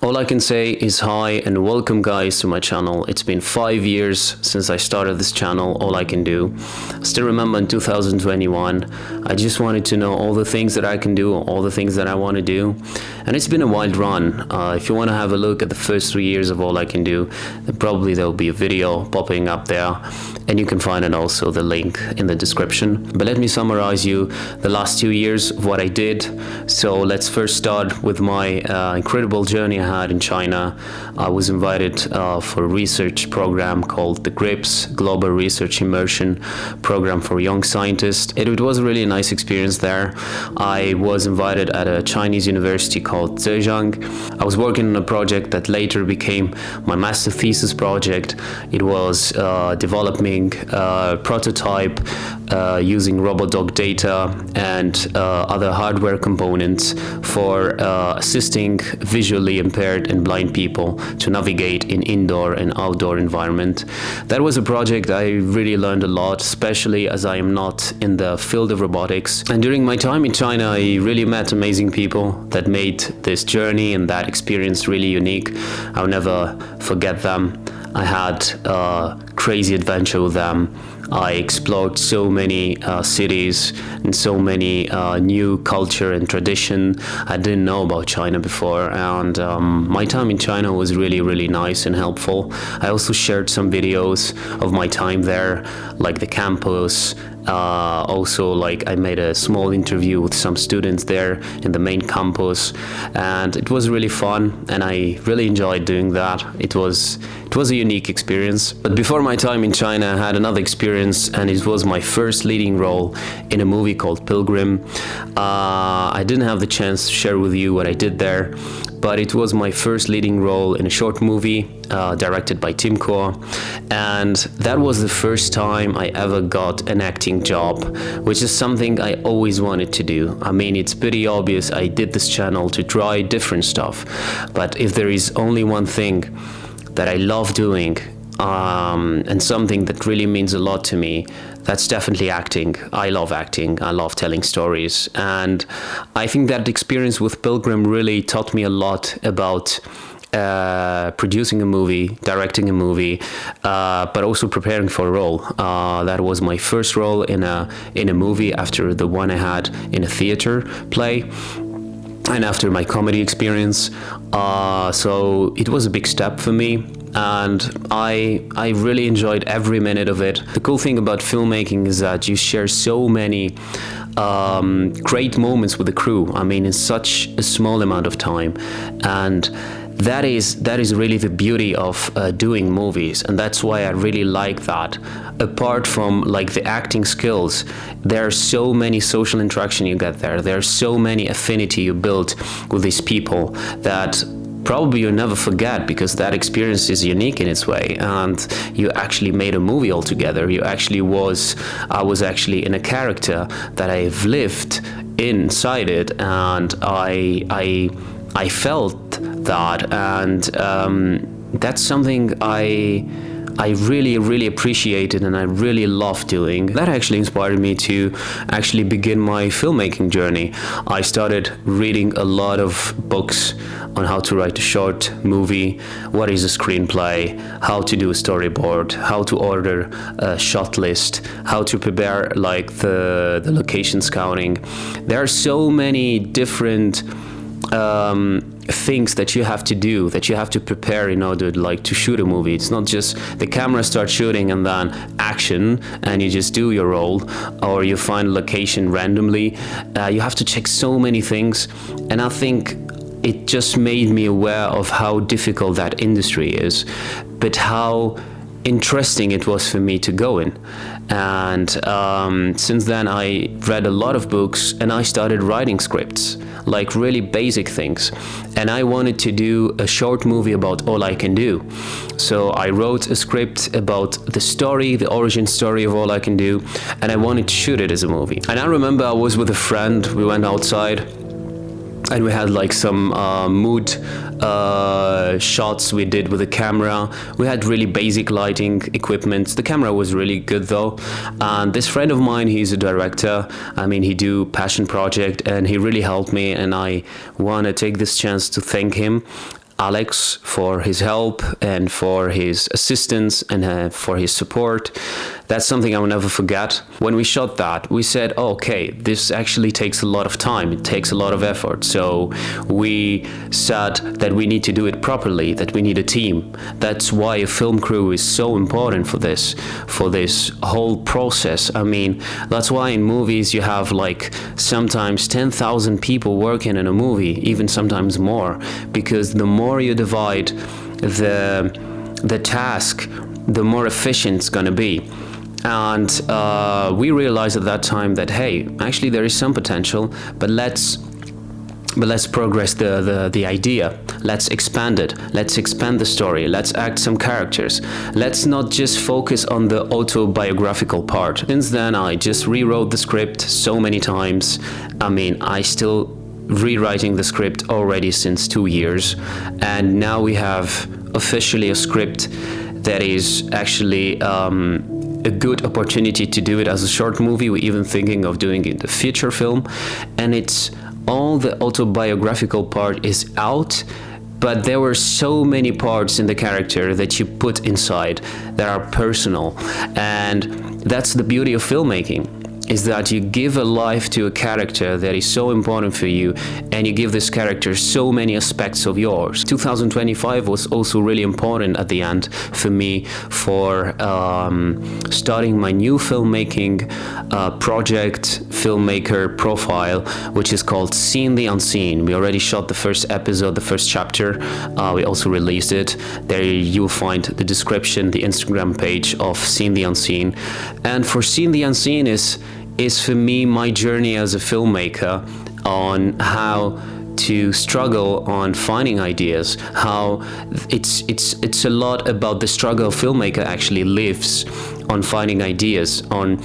All I can say is hi and welcome guys to my channel. It's been 5 years since I started this channel, All I Can Do. I still remember in 2021, I just wanted to know all the things that I can do, all the things that I want to do. And it's been a wild run. If you want to have a look at the first 3 years of All I Can Do, then probably there'll be a video popping up there. And you can find it also, the link in the description. But let me summarize you the last 2 years of what I did. So let's first start with my incredible journey I had in China. I was invited for a research program called the GRIPS, Global Research Immersion Program for Young Scientists. It was a really nice experience there. I was invited at a Chinese university called Zhejiang. I was working on a project that later became my master thesis project. It was developing a prototype using robot dog data and other hardware components for assisting visually impaired and blind people to navigate in indoor and outdoor environment. That was a project I really learned a lot, especially as I am not in the field of robotics. And during my time in China, I really met amazing people that made this journey and that experience really unique. I'll never forget them. I had a crazy adventure with them. I explored so many cities and so many new culture and tradition I didn't know about China before, and my time in China was really nice and helpful. I also shared some videos of my time there, like the campus. Also, like, I made a small interview with some students there in the main campus, and it was really fun and I really enjoyed doing that. It was a unique experience. But before my time in China, I had another experience, and it was my first leading role in a movie called Pilgrim. I didn't have the chance to share with you what I did there, but it was my first leading role in a short movie directed by Tim Core, and that was the first time I ever got an acting job, which is something I always wanted to do. I mean, it's pretty obvious I did this channel to try different stuff, but if there is only one thing that I love doing, and something that really means a lot to me, that's definitely acting. I love acting. I love telling stories. And I think that experience with Pilgrim really taught me a lot about producing a movie, directing a movie, but also preparing for a role. That was my first role in a movie after the one I had in a theater play, and after my comedy experience. So it was a big step for me, and I really enjoyed every minute of it. The cool thing about filmmaking is that you share so many great moments with the crew. I mean, in such a small amount of time, and that is really the beauty of doing movies, and that's why I really like that. Apart from like the acting skills, there are so many social interaction you get there. There are so many affinity you build with these people that probably you'll never forget, because that experience is unique in its way, and you actually made a movie all together. I was actually in a character that I've lived inside it, and I felt that, and that's something I really appreciated and I really love doing. That actually inspired me to actually begin my filmmaking journey. I started reading a lot of books on how to write a short movie, what is a screenplay, how to do a storyboard, how to order a shot list, how to prepare like the location scouting. There are so many different things that you have to do, that you have to prepare in order to shoot a movie. It's not just the camera starts shooting and then action and you just do your role, or you find a location randomly. You have to check so many things, and I think it just made me aware of how difficult that industry is, but how interesting it was for me to go in. And since then I read a lot of books and I started writing scripts, like really basic things, and I wanted to do a short movie about All I Can Do. So I wrote a script about the story, the origin story of All I Can Do, and I wanted to shoot it as a movie. And I remember I was with a friend, we went outside and we had like some mood shots we did with the camera. We had really basic lighting equipment. The camera was really good though. And this friend of mine, he's a director. I mean, he do passion project and he really helped me, and I want to take this chance to thank him. Alex for his help and for his assistance and for his support. That's something I will never forget. When we shot that, we said, oh, okay, this actually takes a lot of time. It takes a lot of effort. So we said that we need to do it properly, that we need a team. That's why a film crew is so important for this whole process. I mean, that's why in movies you have like sometimes 10,000 people working in a movie, even sometimes more, because the more you divide the task, the more efficient it's gonna be. And we realized at that time that, hey, actually there is some potential, but let's progress the idea. Let's expand it. Let's expand the story. Let's act some characters. Let's not just focus on the autobiographical part. Since then, I just rewrote the script so many times. I mean, I still rewriting the script already since 2 years, and now we have officially a script that is actually a good opportunity to do it as a short movie. We're even thinking of doing it a feature film, and it's all the autobiographical part is out, but there were so many parts in the character that you put inside that are personal, and that's the beauty of filmmaking, is that you give a life to a character that is so important for you, and you give this character so many aspects of yours. 2025 was also really important at the end for me for starting my new filmmaking project, filmmaker profile, which is called Seen the Unseen. We already shot the first episode, the first chapter. We also released it. There you'll find the description, the Instagram page of Seen the Unseen. And for Seen the Unseen is for me my journey as a filmmaker on how to struggle on finding ideas, how it's a lot about the struggle a filmmaker actually lives on finding ideas, on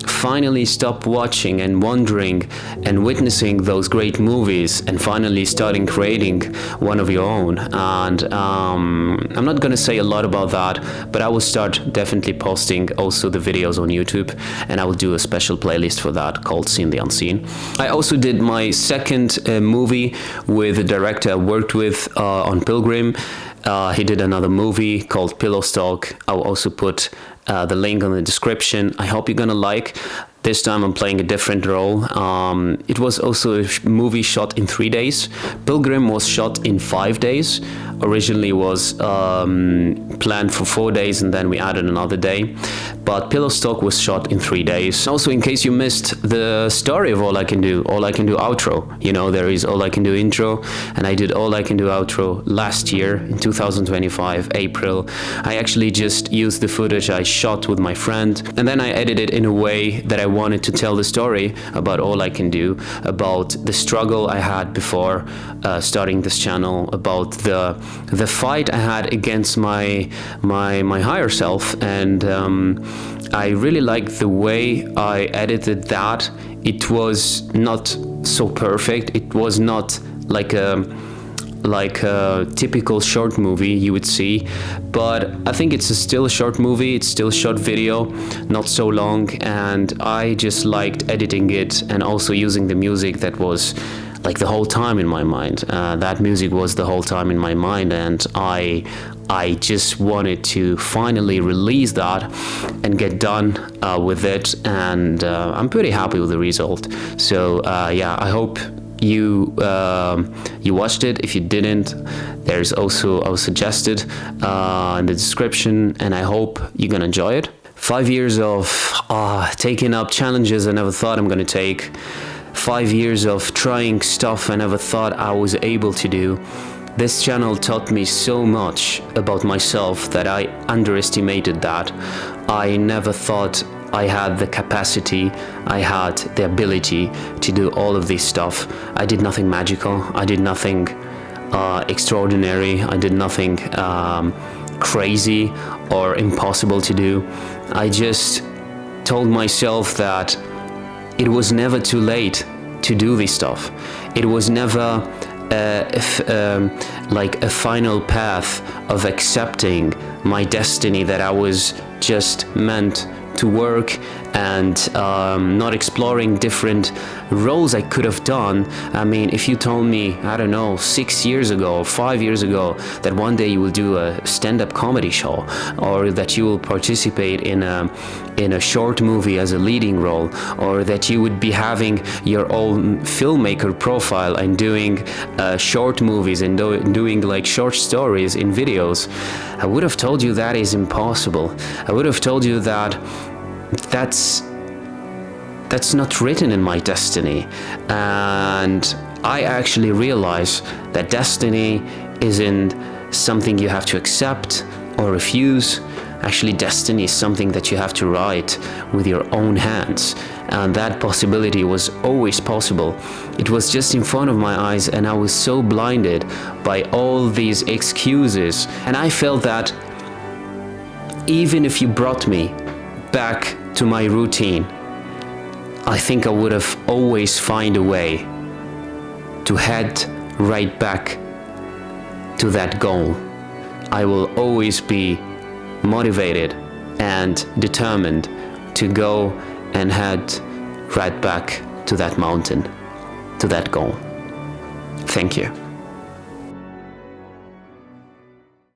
finally stop watching and wondering and witnessing those great movies and finally starting creating one of your own. And I'm not gonna say a lot about that, but I will start definitely posting also the videos on YouTube, and I will do a special playlist for that called Seen the Unseen. I also did my second movie with a director I worked with on Pilgrim. He did another movie called Pillow Talk. I will also put the link on the description. I hope you're gonna like. This time I'm playing a different role. It was also a movie shot in 3 days. Pilgrim was shot in 5 days. Originally was planned for 4 days, and then we added another day. But Pillow Talk was shot in 3 days. Also, in case you missed the story of All I Can Do outro. You know, there is All I Can Do intro, and I did All I Can Do outro last year in 2025, April. I actually just used the footage I shot with my friend, and then I edited it in a way that I wanted to tell the story about All I Can Do, about the struggle I had before starting this channel, about the fight I had against my higher self, and I really liked the way I edited that. It was not so perfect. It was not like a typical short movie you would see, but I think it's still a short movie. It's still a short video, not so long, and I just liked editing it and also using the music that was like the whole time in my mind. That music was the whole time in my mind, and I just wanted to finally release that and get done with it, and I'm pretty happy with the result. So yeah, I hope you watched it. If you didn't, there's also I suggested in the description, and I hope you're gonna enjoy it. 5 years of taking up challenges I never thought I'm gonna take. 5 years of trying stuff I never thought I was able to do. This channel taught me so much about myself that I underestimated that. I never thought I had the capacity, I had the ability to do all of this stuff. I did nothing magical, I did nothing extraordinary, I did nothing crazy or impossible to do. I just told myself that it was never too late to do this stuff. It was never like a final path of accepting my destiny, that I was just meant to work and not exploring different roles I could have done. I mean, if you told me, I don't know, 6 years ago or 5 years ago that one day you will do a stand-up comedy show, or that you will participate in a short movie as a leading role, or that you would be having your own filmmaker profile and doing short movies and doing like short stories in videos, I would have told you that is impossible. I would have told you that that's not written in my destiny. And I actually realize that destiny isn't something you have to accept or refuse. Actually, destiny is something that you have to write with your own hands. And that possibility was always possible. It was just in front of my eyes, and I was so blinded by all these excuses. And I felt that even if you brought me back to my routine, I think I would have always find a way to head right back to that goal. I will always be motivated and determined to go and head right back to that mountain, to that goal. Thank you.